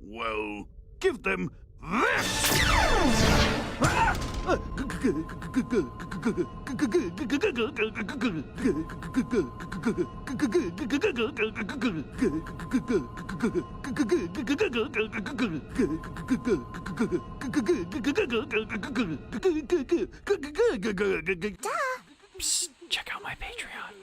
Well, give them this! Psst, check out my Patreon.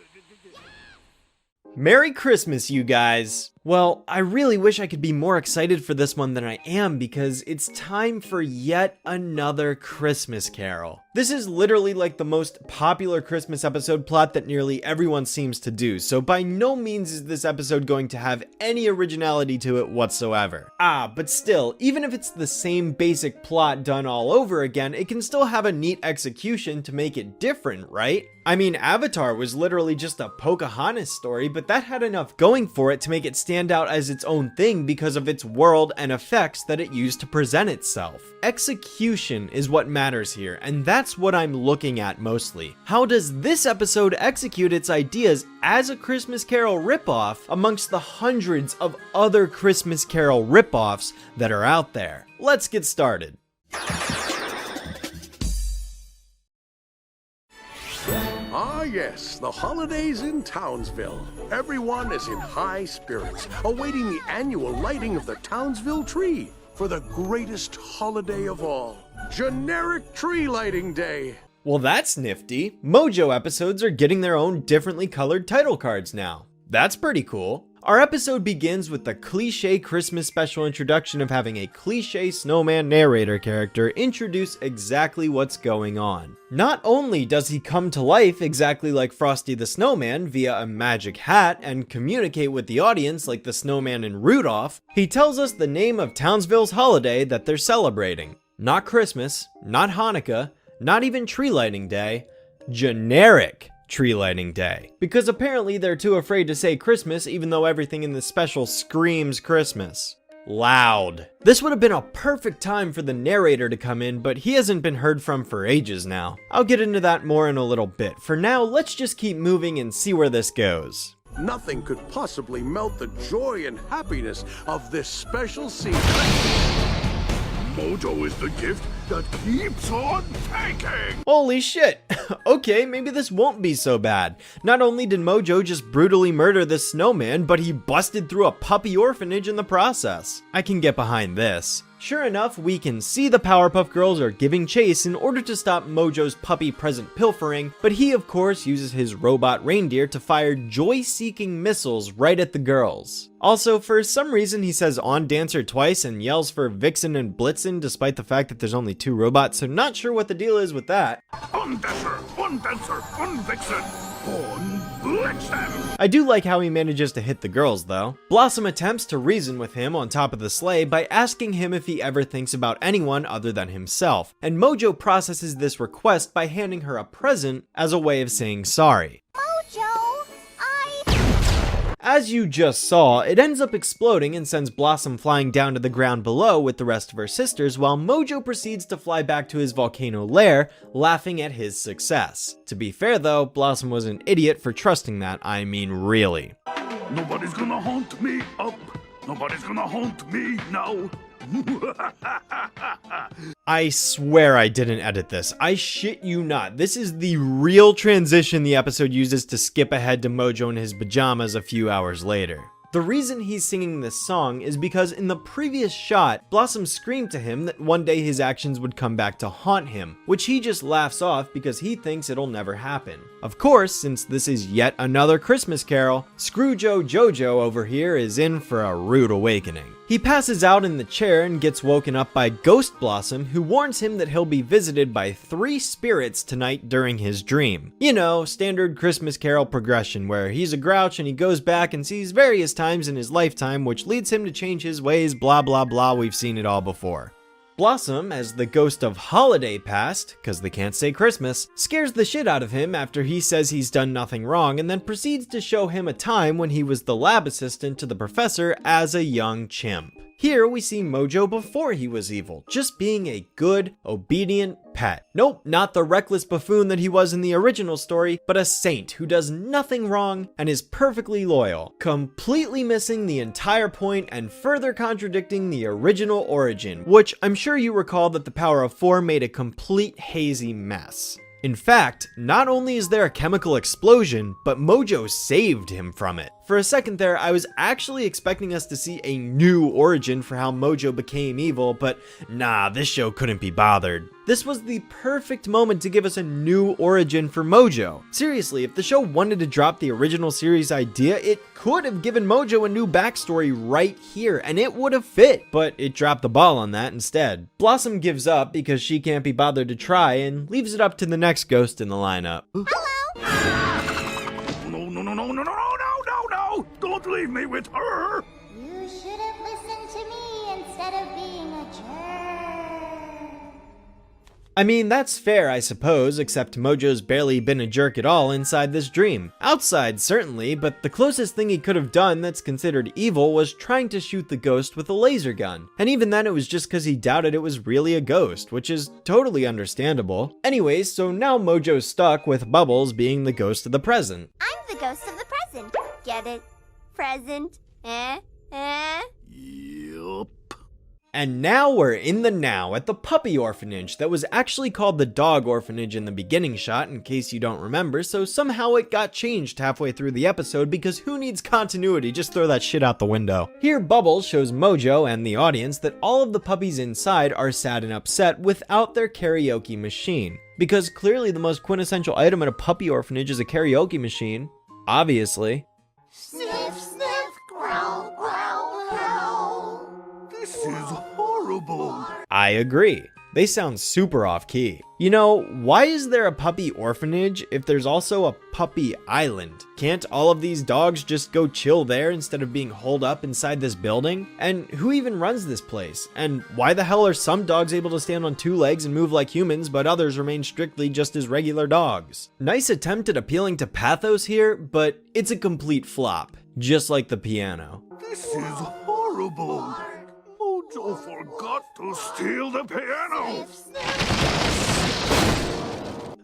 Merry Christmas, you guys! Well, I really wish I could be more excited for this one than I am because it's time for yet another Christmas Carol. This is literally like the most popular Christmas episode plot that nearly everyone seems to do, so by no means is this episode going to have any originality to it whatsoever. But still, even if it's the same basic plot done all over again, it can still have a neat execution to make it different, right? I mean, Avatar was literally just a Pocahontas story, but that had enough going for it to make it stand out as its own thing because of its world and effects that it used to present itself. Execution is what matters here, and that's what I'm looking at mostly. How does this episode execute its ideas as a Christmas Carol ripoff amongst the hundreds of other Christmas Carol ripoffs that are out there? Let's get started. Ah yes, the holidays in Townsville. Everyone is in high spirits, awaiting the annual lighting of the Townsville tree for the greatest holiday of all, Generic Tree Lighting Day. Well, that's nifty. Mojo episodes are getting their own differently colored title cards now. That's pretty cool. Our episode begins with the cliche Christmas special introduction of having a cliche snowman narrator character introduce exactly what's going on. Not only does he come to life exactly like Frosty the Snowman via a magic hat and communicate with the audience like the snowman in Rudolph, he tells us the name of Townsville's holiday that they're celebrating. Not Christmas, not Hanukkah, not even Tree Lighting Day, Generic Tree Lighting Day. Because apparently they're too afraid to say Christmas even though everything in this special screams Christmas. Loud. This would have been a perfect time for the narrator to come in, but he hasn't been heard from for ages now. I'll get into that more in a little bit. For now, let's just keep moving and see where this goes. Nothing could possibly melt the joy and happiness of this special season. Mojo is the gift that keeps on taking! Holy shit! Okay, maybe this won't be so bad. Not only did Mojo just brutally murder this snowman, but he busted through a puppy orphanage in the process. I can get behind this. Sure enough, we can see the Powerpuff Girls are giving chase in order to stop Mojo's puppy present pilfering, but he of course uses his robot reindeer to fire joy-seeking missiles right at the girls. Also, for some reason he says on Dancer twice and yells for Vixen and Blitzen despite the fact that there's only 2 robots, so not sure what the deal is with that. On Dancer, on Dancer, on Vixen, on Blitzen! I do like how he manages to hit the girls though. Blossom attempts to reason with him on top of the sleigh by asking him if he ever thinks about anyone other than himself, and Mojo processes this request by handing her a present as a way of saying sorry. As you just saw, it ends up exploding and sends Blossom flying down to the ground below with the rest of her sisters, while Mojo proceeds to fly back to his volcano lair, laughing at his success. To be fair though, Blossom was an idiot for trusting that, I mean really. Nobody's gonna haunt me up. Nobody's gonna haunt me now. I swear I didn't edit this. I shit you not. This is the real transition the episode uses to skip ahead to Mojo in his pajamas a few hours later. The reason he's singing this song is because in the previous shot, Blossom screamed to him that one day his actions would come back to haunt him, which he just laughs off because he thinks it'll never happen. Of course, since this is yet another Christmas Carol, Scroojo Jojo over here is in for a rude awakening. He passes out in the chair and gets woken up by Ghost Blossom, who warns him that he'll be visited by 3 spirits tonight during his dream. You know, standard Christmas Carol progression where he's a grouch and he goes back and sees various times in his lifetime which leads him to change his ways, blah blah blah, we've seen it all before. Blossom, as the ghost of holiday past, cause they can't say Christmas, scares the shit out of him after he says he's done nothing wrong and then proceeds to show him a time when he was the lab assistant to the professor as a young chimp. Here we see Mojo before he was evil, just being a good, obedient pet. Nope, not the reckless buffoon that he was in the original story, but a saint who does nothing wrong and is perfectly loyal, completely missing the entire point and further contradicting the original origin, which I'm sure you recall that the Power of Four made a complete hazy mess. In fact, not only is there a chemical explosion, but Mojo saved him from it. For a second there, I was actually expecting us to see a new origin for how Mojo became evil, but nah, this show couldn't be bothered. This was the perfect moment to give us a new origin for Mojo. Seriously, if the show wanted to drop the original series idea, it could have given Mojo a new backstory right here, and it would have fit, but it dropped the ball on that instead. Blossom gives up because she can't be bothered to try and leaves it up to the next ghost in the lineup. No. Don't leave me with her. You should have listened to me instead of being a jerk. I mean, that's fair, I suppose, except Mojo's barely been a jerk at all inside this dream. Outside, certainly, but the closest thing he could have done that's considered evil was trying to shoot the ghost with a laser gun. And even then, it was just because he doubted it was really a ghost, which is totally understandable. Anyways, so now Mojo's stuck with Bubbles being the ghost of the present. I'm the ghost of the present. Get it? Present. Yup. And now we're in the now at the puppy orphanage that was actually called the dog orphanage in the beginning shot, in case you don't remember, so somehow it got changed halfway through the episode because who needs continuity? Just throw that shit out the window. Here Bubbles shows Mojo and the audience that all of the puppies inside are sad and upset without their karaoke machine. Because clearly the most quintessential item at a puppy orphanage is a karaoke machine. Obviously. Sniff, sniff, growl, growl, growl. This is horrible. I agree. They sound super off key. You know, why is there a puppy orphanage if there's also a puppy island? Can't all of these dogs just go chill there instead of being holed up inside this building? And who even runs this place? And why the hell are some dogs able to stand on two legs and move like humans, but others remain strictly just as regular dogs? Nice attempt at appealing to pathos here, but it's a complete flop, just like the piano. This is horrible. Mojo forgot to steal the piano.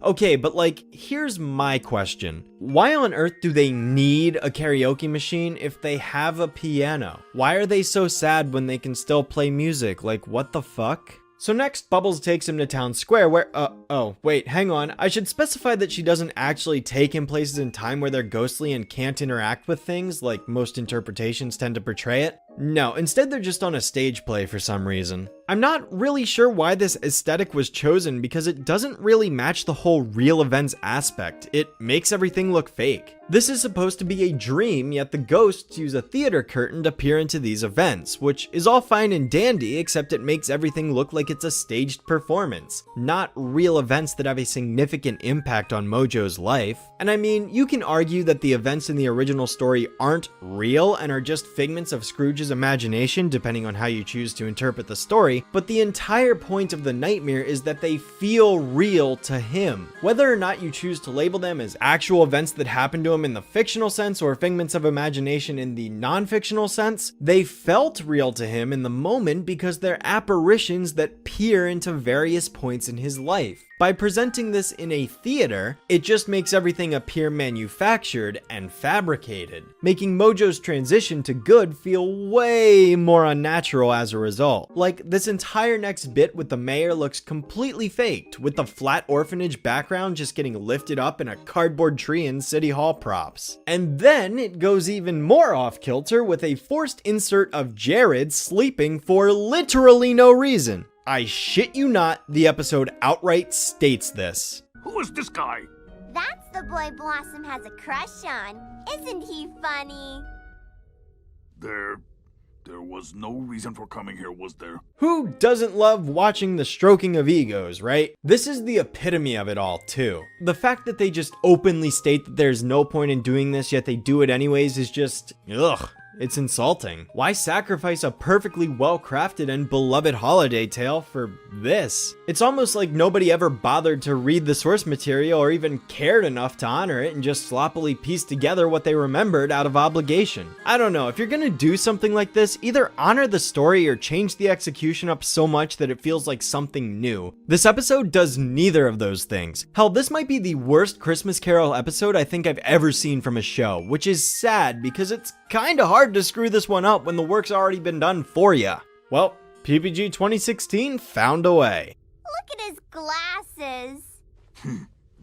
Okay, but like, here's my question. Why on earth do they need a karaoke machine if they have a piano? Why are they so sad when they can still play music? Like, what the fuck? So next, Bubbles takes him to Town Square where, oh, wait, hang on. I should specify that she doesn't actually take him places in time where they're ghostly and can't interact with things, like most interpretations tend to portray it. No, instead they're just on a stage play for some reason. I'm not really sure why this aesthetic was chosen because it doesn't really match the whole real events aspect. It makes everything look fake. This is supposed to be a dream, yet the ghosts use a theater curtain to peer into these events, which is all fine and dandy, except it makes everything look like it's a staged performance, not real events that have a significant impact on Mojo's life. And I mean, you can argue that the events in the original story aren't real and are just figments of Scrooge's imagination, depending on how you choose to interpret the story, but the entire point of the nightmare is that they feel real to him. Whether or not you choose to label them as actual events that happened to him in the fictional sense or figments of imagination in the non-fictional sense, they felt real to him in the moment because they're apparitions that peer into various points in his life. By presenting this in a theater, it just makes everything appear manufactured and fabricated, making Mojo's transition to good feel way more unnatural as a result. Like, this entire next bit with the mayor looks completely faked, with the flat orphanage background just getting lifted up in a cardboard tree in City Hall props. And then it goes even more off-kilter with a forced insert of Jared sleeping for literally no reason. I shit you not, the episode outright states this. Who is this guy? That's the boy Blossom has a crush on. Isn't he funny? There was no reason for coming here, was there? Who doesn't love watching the stroking of egos, right? This is the epitome of it all, too. The fact that they just openly state that there's no point in doing this, yet they do it anyways is just, ugh. It's insulting. Why sacrifice a perfectly well-crafted and beloved holiday tale for this? It's almost like nobody ever bothered to read the source material or even cared enough to honor it and just sloppily pieced together what they remembered out of obligation. I don't know, if you're gonna do something like this, either honor the story or change the execution up so much that it feels like something new. This episode does neither of those things. Hell, this might be the worst Christmas Carol episode I think I've ever seen from a show, which is sad because it's kinda hard to screw this one up when the work's already been done for ya. Well, PPG 2016 found a way. Look at his glasses.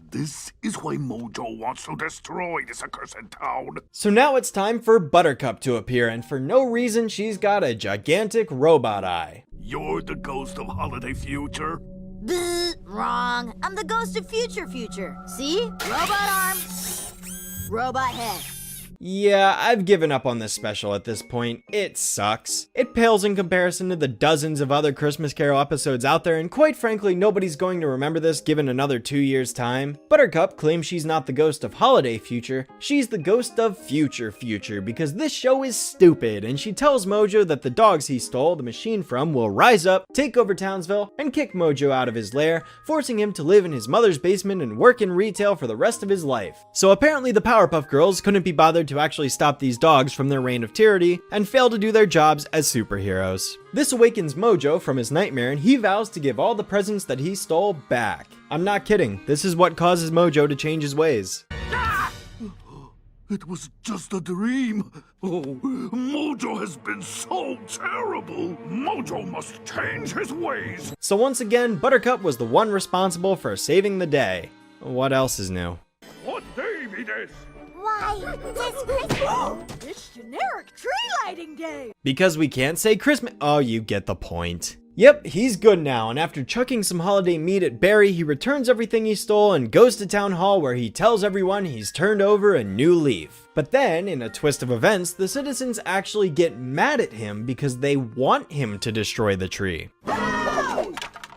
This is why Mojo wants to destroy this accursed town. So now it's time for Buttercup to appear, and for no reason she's got a gigantic robot eye. You're the ghost of Holiday Future? Bleh, wrong. I'm the ghost of future. See? Robot arm, robot head. Yeah, I've given up on this special at this point. It sucks. It pales in comparison to the dozens of other Christmas Carol episodes out there, and quite frankly, nobody's going to remember this given another 2 years' time. Buttercup claims she's not the ghost of Holiday Future, she's the ghost of Future because this show is stupid, and she tells Mojo that the dogs he stole the machine from will rise up, take over Townsville, and kick Mojo out of his lair, forcing him to live in his mother's basement and work in retail for the rest of his life. So apparently the Powerpuff Girls couldn't be bothered to actually stop these dogs from their reign of tyranny and fail to do their jobs as superheroes. This awakens Mojo from his nightmare and he vows to give all the presents that he stole back. I'm not kidding, this is what causes Mojo to change his ways. It was just a dream. Oh, Mojo has been so terrible. Mojo must change his ways. So once again, Buttercup was the one responsible for saving the day. What else is new? What day be this? Why, this Christmas. It's generic tree lighting day. Because we can't say Christmas. Oh, you get the point. Yep, he's good now, and after chucking some holiday meat at Barry, he returns everything he stole and goes to Town Hall where he tells everyone he's turned over a new leaf. But then, in a twist of events, the citizens actually get mad at him because they want him to destroy the tree.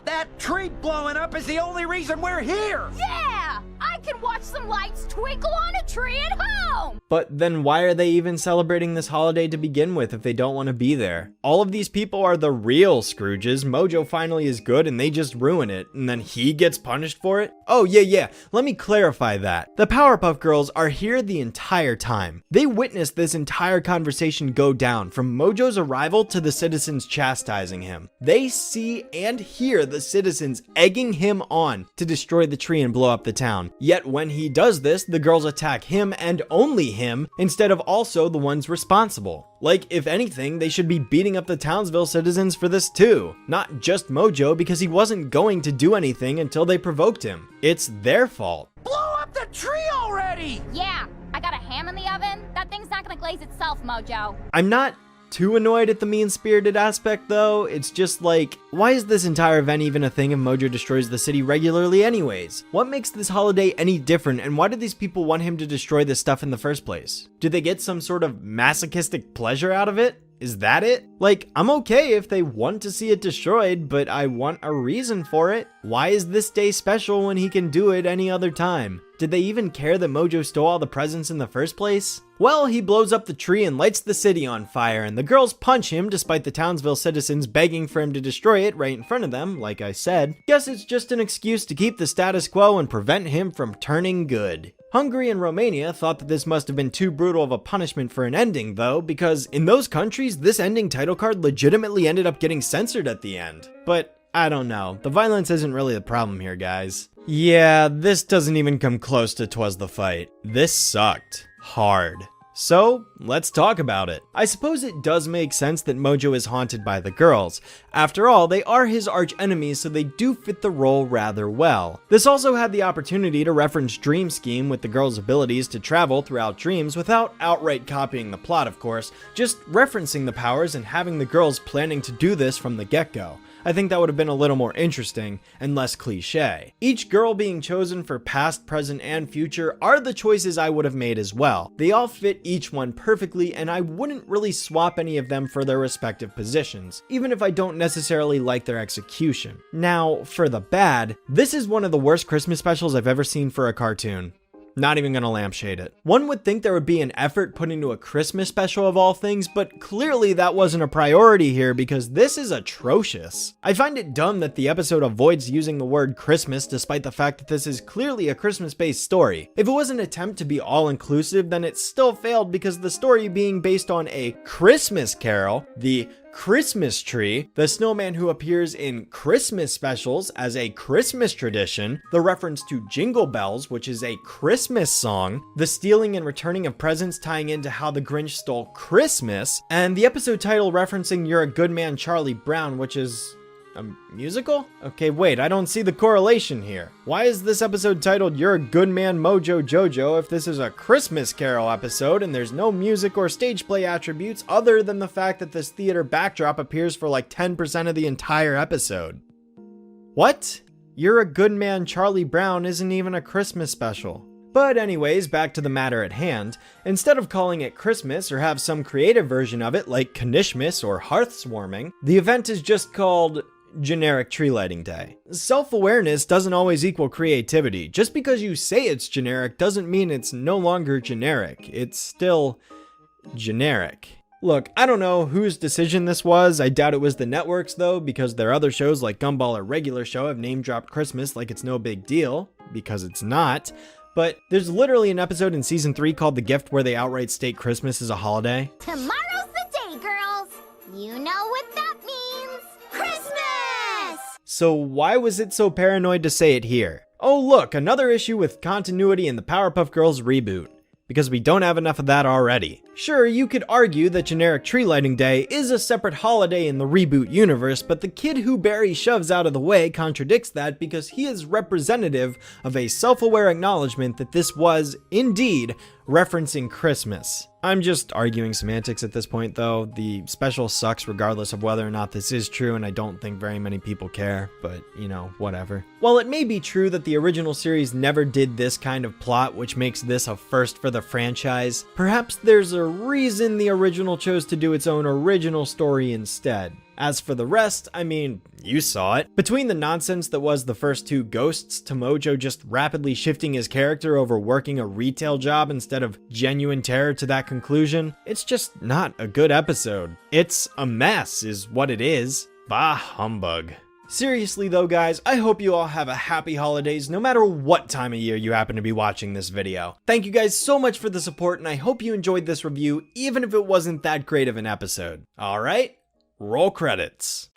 That tree blowing up is the only reason we're here! Yeah! I can watch some lights twinkle on a tree at home! But then why are they even celebrating this holiday to begin with if they don't want to be there? All of these people are the real Scrooges. Mojo finally is good and they just ruin it, and then he gets punished for it? Oh yeah, let me clarify that. The Powerpuff Girls are here the entire time. They witnessed this entire conversation go down, from Mojo's arrival to the citizens chastising him. They see and hear the citizens egging him on to destroy the tree and blow up the town. Yet when he does this, the girls attack him and only him instead of also the ones responsible. Like, if anything, they should be beating up the Townsville citizens for this too. Not just Mojo, because he wasn't going to do anything until they provoked him. It's their fault. Blow up the tree already! Yeah, I got a ham in the oven. That thing's not gonna glaze itself, Mojo. I'm not too annoyed at the mean-spirited aspect though. It's just like, why is this entire event even a thing if Mojo destroys the city regularly anyways? What makes this holiday any different, and why do these people want him to destroy this stuff in the first place? Do they get some sort of masochistic pleasure out of it? Is that it? Like, I'm okay if they want to see it destroyed, but I want a reason for it. Why is this day special when he can do it any other time? Did they even care that Mojo stole all the presents in the first place? Well, he blows up the tree and lights the city on fire, and the girls punch him despite the Townsville citizens begging for him to destroy it right in front of them, like I said. Guess it's just an excuse to keep the status quo and prevent him from turning good. Hungary and Romania thought that this must have been too brutal of a punishment for an ending though, because in those countries, this ending title card legitimately ended up getting censored at the end. But I don't know, the violence isn't really the problem here, guys. Yeah, this doesn't even come close to 'Twas the Fight. This sucked. Hard. So, let's talk about it. I suppose it does make sense that Mojo is haunted by the girls. After all, they are his arch enemies, so they do fit the role rather well. This also had the opportunity to reference Dream Scheme with the girls' abilities to travel throughout dreams without outright copying the plot, of course, just referencing the powers and having the girls planning to do this from the get-go. I think that would have been a little more interesting and less cliche. Each girl being chosen for past, present, and future are the choices I would have made as well. They all fit each one perfectly, and I wouldn't really swap any of them for their respective positions, even if I don't necessarily like their execution. Now, for the bad, this is one of the worst Christmas specials I've ever seen for a cartoon. Not even gonna lampshade it. One would think there would be an effort put into a Christmas special of all things, but clearly that wasn't a priority here because this is atrocious. I find it dumb that the episode avoids using the word Christmas despite the fact that this is clearly a Christmas-based story. If it was an attempt to be all-inclusive, then it still failed because the story being based on a Christmas carol, the Christmas tree, the snowman who appears in Christmas specials as a Christmas tradition, the reference to Jingle Bells, which is a Christmas song, the stealing and returning of presents tying into how the Grinch stole Christmas, and the episode title referencing You're a Good Man, Charlie Brown, which is a musical? Okay, wait, I don't see the correlation here. Why is this episode titled You're a Good Man Mojo Jojo if this is a Christmas Carol episode and there's no music or stage play attributes other than the fact that this theater backdrop appears for like 10% of the entire episode? What? You're a Good Man Charlie Brown isn't even a Christmas special. But anyways, back to the matter at hand. Instead of calling it Christmas or have some creative version of it like Knishmas or Hearthswarming, the event is just called Generic Tree Lighting Day. Self-awareness doesn't always equal creativity. Just because you say it's generic doesn't mean it's no longer generic. It's still generic. Look, I don't know whose decision this was. I doubt it was the networks though, because their other shows like Gumball or Regular Show have name-dropped Christmas like it's no big deal, because it's not. But there's literally an episode in season 3 called The Gift where they outright state Christmas is a holiday. Tomorrow's the day, girls. You know what that means. Christmas! So why was it so paranoid to say it here? Oh look, another issue with continuity in the Powerpuff Girls reboot. Because we don't have enough of that already. Sure, you could argue that Generic Tree Lighting Day is a separate holiday in the reboot universe, but the kid who Barry shoves out of the way contradicts that because he is representative of a self-aware acknowledgement that this was, indeed, referencing Christmas. I'm just arguing semantics at this point though. The special sucks regardless of whether or not this is true, and I don't think very many people care, but you know, whatever. While it may be true that the original series never did this kind of plot, which makes this a first for the franchise, perhaps there's a reason the original chose to do its own original story instead. As for the rest, I mean, you saw it. Between the nonsense that was the first 2 ghosts to Mojo just rapidly shifting his character over working a retail job instead of genuine terror to that conclusion, it's just not a good episode. It's a mess is what it is. Bah humbug. Seriously though guys, I hope you all have a happy holidays no matter what time of year you happen to be watching this video. Thank you guys so much for the support and I hope you enjoyed this review even if it wasn't that great of an episode. Alright? Roll credits.